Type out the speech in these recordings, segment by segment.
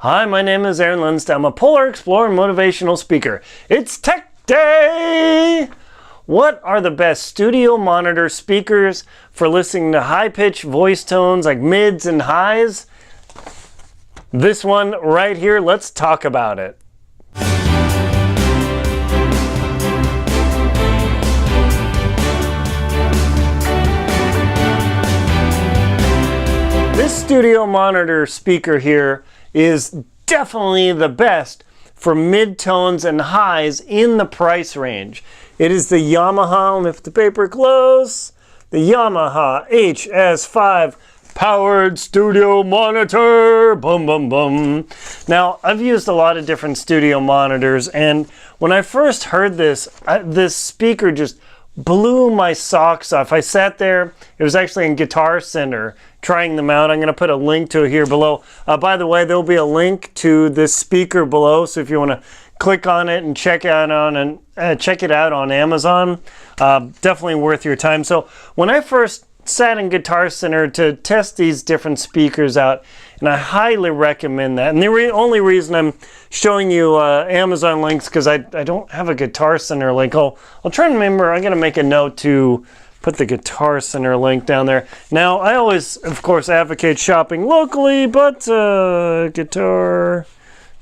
Hi, my name is Aaron Linsdau. I'm a polar explorer and motivational speaker. It's Tech Day! What are the best studio monitor speakers for listening to high-pitched voice tones like mids and highs? This one right here, let's talk about it. This studio monitor speaker here is definitely the best for mid-tones and highs in the price range. It is the Yamaha, lift the paper close, the Yamaha HS5 powered studio monitor. Boom, boom, boom. Now, I've used a lot of different studio monitors, and when I first heard this, this speaker just blew my socks off. I sat there, it was actually in Guitar Center, trying them out. I'm going to put a link to it here below. By the way, there'll be a link to this speaker below, so if you want to click on it and check it out on Amazon, definitely worth your time. So when I first sat in Guitar Center to test these different speakers out, and I highly recommend that. And the only reason I'm showing you Amazon links because I don't have a Guitar Center link. I'll try and remember. I'm going to make a note to put the Guitar Center link down there. Now, I always, of course, advocate shopping locally, but Guitar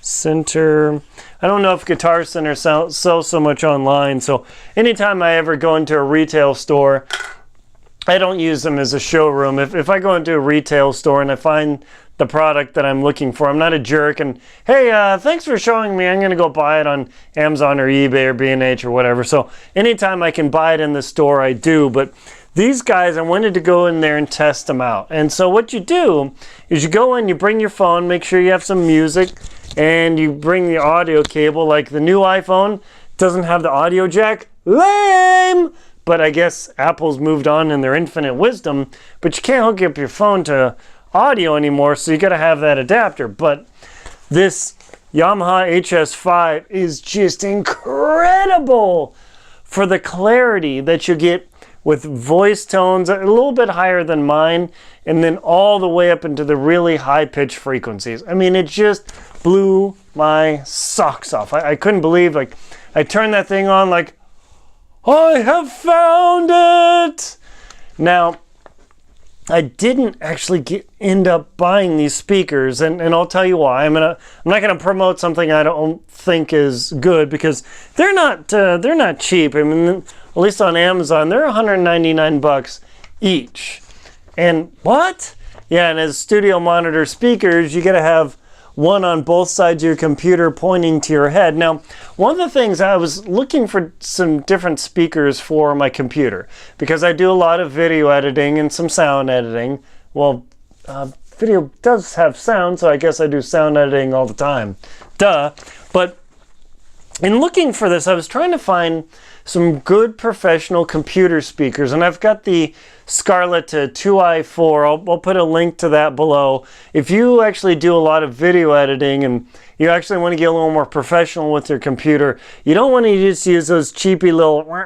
Center, I don't know if Guitar Center sells so much online. So anytime I ever go into a retail store, I don't use them as a showroom. If I go into a retail store and I find the product that I'm looking for, I'm not a jerk and, hey, thanks for showing me. I'm going to go buy it on Amazon or eBay or B&H or whatever. So anytime I can buy it in the store, I do. But these guys, I wanted to go in there and test them out. And so what you do is you go in, you bring your phone, make sure you have some music, and you bring the audio cable. Like the new iPhone doesn't have the audio jack. Lame! But I guess Apple's moved on in their infinite wisdom, but you can't hook up your phone to audio anymore, so you got to have that adapter. But this Yamaha HS5 is just incredible for the clarity that you get with voice tones a little bit higher than mine, and then all the way up into the really high-pitched frequencies. I mean, it just blew my socks off. I couldn't believe, like, I turned that thing on like, I have found it! Now, I didn't actually end up buying these speakers, and I'll tell you why. I'm not gonna promote something I don't think is good because they're not cheap. I mean, at least on Amazon, they're 199 bucks each. And what? Yeah, and as studio monitor speakers, you gotta have one on both sides of your computer pointing to your head. Now, one of the things, I was looking for some different speakers for my computer because I do a lot of video editing and some sound editing. Well, video does have sound, so I guess I do sound editing all the time. Duh. But in looking for this, I was trying to find some good professional computer speakers, and I've got the Scarlett 2i4. I'll put a link to that below. If you actually do a lot of video editing and you actually want to get a little more professional with your computer, you don't want to just use those cheapy little little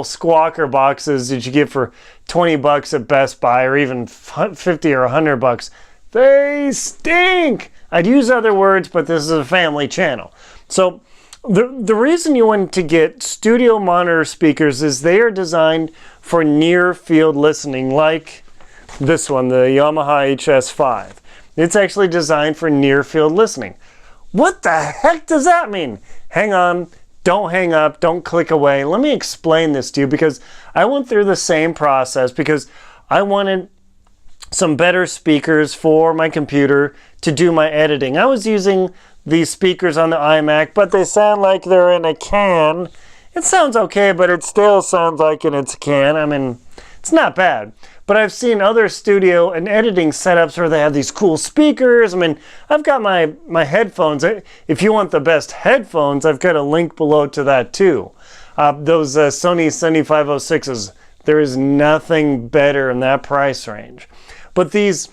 squawker boxes that you get for 20 bucks at Best Buy or even 50 or 100 bucks. They stink! I'd use other words, but this is a family channel. So the reason you want to get studio monitor speakers is they are designed for near field listening, like this one, the Yamaha HS5. It's actually designed for near field listening. What the heck does that mean? Hang on, don't hang up, don't click away. Let me explain this to you because I went through the same process because I wanted some better speakers for my computer to do my editing. I was using these speakers on the iMac, but they sound like they're in a can. It sounds okay, but it still sounds like it's a can. I mean, it's not bad. But I've seen other studio and editing setups where they have these cool speakers. I mean, I've got my headphones. If you want the best headphones, I've got a link below to that too. Those Sony 7506s, there is nothing better in that price range. But these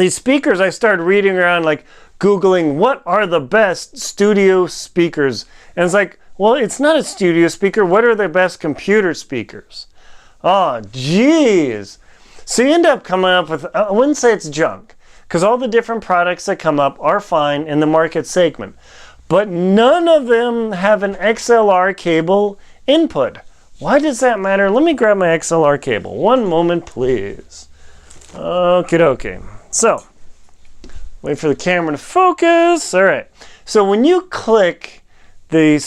speakers, I started reading around, like Googling what are the best studio speakers. And it's like, well, it's not a studio speaker. What are the best computer speakers? Oh, geez. So you end up coming up with, I wouldn't say it's junk, because all the different products that come up are fine in the market segment. But none of them have an XLR cable input. Why does that matter? Let me grab my XLR cable. One moment, please. Okie dokie. So, wait for the camera to focus. All right. So when you click the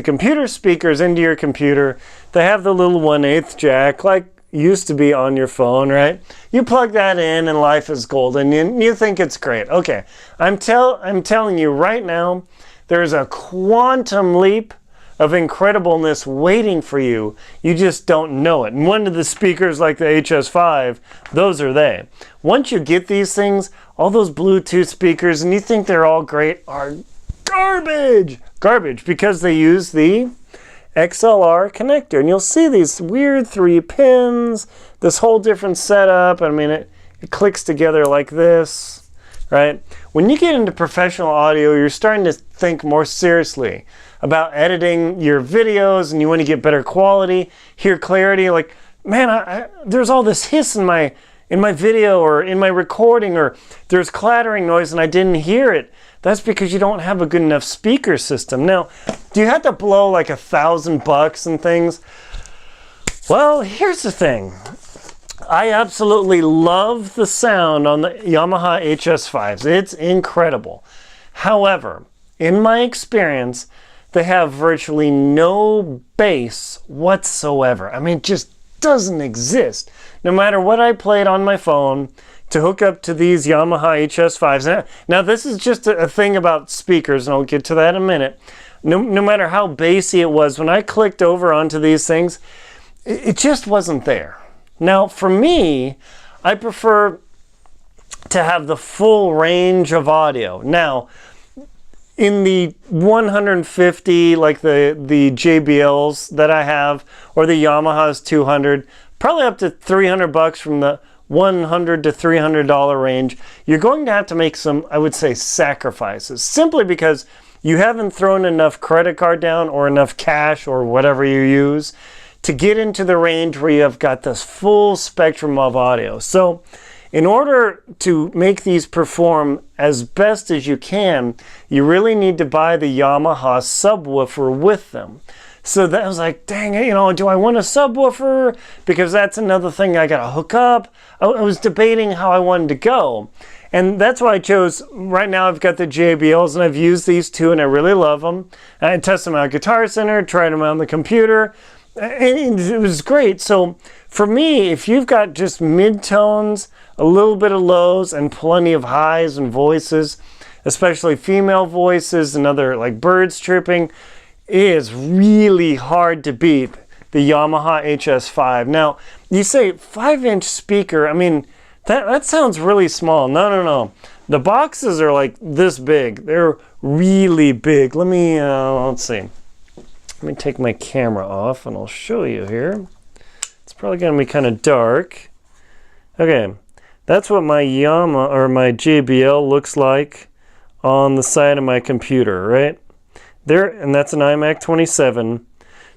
computer speakers into your computer, they have the little 1/8 jack like used to be on your phone, right? You plug that in and life is golden. You think it's great. Okay, I'm telling you right now, there's a quantum leap of incredibleness waiting for you. You just don't know it. And one of the speakers like the HS5, those are they. Once you get these things, all those Bluetooth speakers, and you think they're all great, are garbage. Garbage, because they use the XLR connector. And you'll see these weird 3 pins, this whole different setup. I mean, it clicks together like this, right? When you get into professional audio, you're starting to think more seriously about editing your videos, and you want to get better quality, hear clarity. Like, man, there's all this hiss in my video or in my recording, or there's clattering noise and I didn't hear it. That's because you don't have a good enough speaker system. Now, do you have to blow like $1,000 and things? Well, here's the thing. I absolutely love the sound on the Yamaha HS5s. It's incredible. However, in my experience, they have virtually no bass whatsoever. I mean, it just doesn't exist. No matter what I played on my phone to hook up to these Yamaha HS5s. Now this is just a thing about speakers, and I'll get to that in a minute. No matter how bassy it was, when I clicked over onto these things, it just wasn't there. Now for me, I prefer to have the full range of audio. Now, in the 150, like the JBLs that I have, or the Yamaha's 200, probably up to $300 from the $100 to $300 range, you're going to have to make some, I would say, sacrifices, simply because you haven't thrown enough credit card down or enough cash or whatever you use to get into the range where you have got this full spectrum of audio. So in order to make these perform as best as you can, you really need to buy the Yamaha subwoofer with them. So that was like, dang it, do I want a subwoofer? Because that's another thing I gotta hook up. I was debating how I wanted to go. And that's why I chose, right now I've got the JBLs and I've used these two and I really love them. I tested them out at Guitar Center, tried them out on the computer, and it was great. So for me, if you've got just mid-tones, a little bit of lows, and plenty of highs and voices, especially female voices and other like birds chirping, it is really hard to beat the Yamaha HS5. Now, you say 5-inch speaker, I mean, that sounds really small. No. The boxes are like this big. They're really big. Let me, let's see. Let me take my camera off and I'll show you here. It's probably gonna be kind of dark. Okay, that's what my Yamaha or my JBL looks like on the side of my computer, right? There, and that's an iMac 27.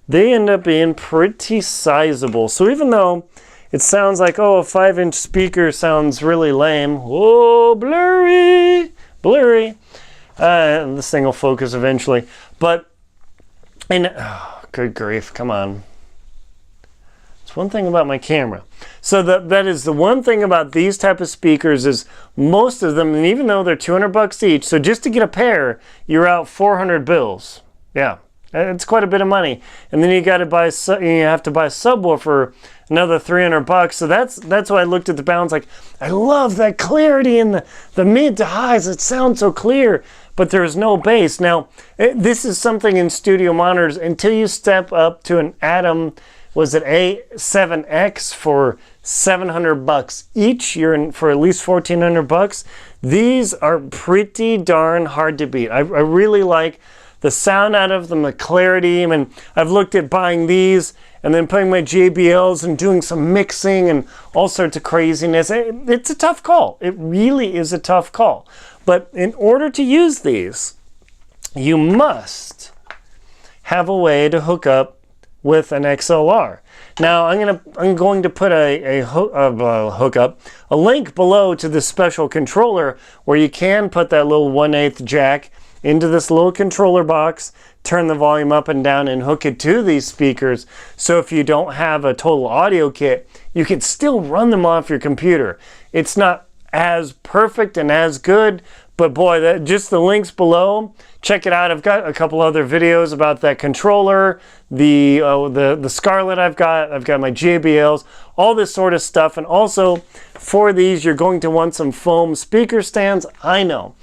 They end up being pretty sizable. So even though it sounds like, oh, a 5-inch speaker sounds really lame. Oh, blurry. This thing will focus eventually. But, oh, good grief, come on. It's one thing about my camera. So that is the one thing about these type of speakers is most of them, and even though they're $200 each, so just to get a pair, you're out 400 bills. Yeah, it's quite a bit of money. And then you have to buy a subwoofer, another $300. So that's why I looked at the balance like, I love that clarity in the mid to highs. It sounds so clear, but there's no bass. Now, this is something in studio monitors until you step up to an Atom, was it A7X for $700 each? You're in for at least $1,400. These are pretty darn hard to beat. I really like the sound out of them, the clarity. I mean, I've looked at buying these and then putting my JBLs and doing some mixing and all sorts of craziness. It's a tough call. It really is a tough call. But in order to use these, you must have a way to hook up with an XLR. Now I'm going to put a link below to this special controller where you can put that little 1/8 jack into this little controller box, turn the volume up and down, and hook it to these speakers. So if you don't have a total audio kit, you can still run them off your computer. It's not as perfect and as good, but boy, just the links below, check it out. I've got a couple other videos about that controller, the Scarlett I've got my JBLs, all this sort of stuff. And also for these, you're going to want some foam speaker stands, I know.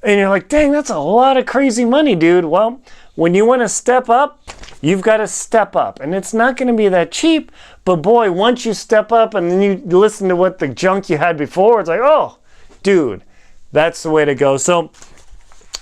And you're like, dang, that's a lot of crazy money, dude. Well, when you want to step up, you've got to step up. And it's not going to be that cheap, but boy, once you step up and then you listen to what the junk you had before, it's like, oh, dude, that's the way to go. So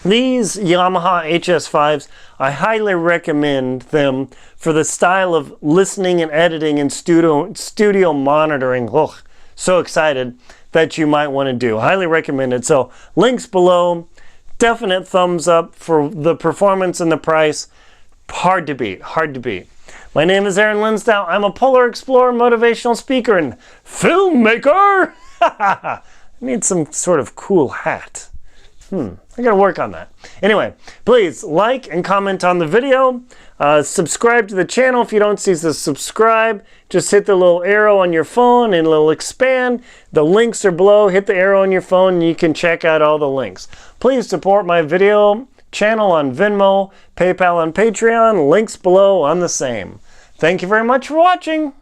these Yamaha HS5s, I highly recommend them for the style of listening and editing and studio monitoring. Oh, so excited that you might want to do. Highly recommend it. So links below. Definite thumbs up for the performance and the price. Hard to beat, hard to beat. My name is Aaron Linsdau. I'm a polar explorer, motivational speaker, and filmmaker. I need some sort of cool hat. I gotta work on that. Anyway, please like and comment on the video. Subscribe to the channel if you don't see the subscribe. Just hit the little arrow on your phone and it'll expand. The links are below. Hit the arrow on your phone and you can check out all the links. Please support my video channel on Venmo, PayPal, and Patreon. Links below on the same. Thank you very much for watching.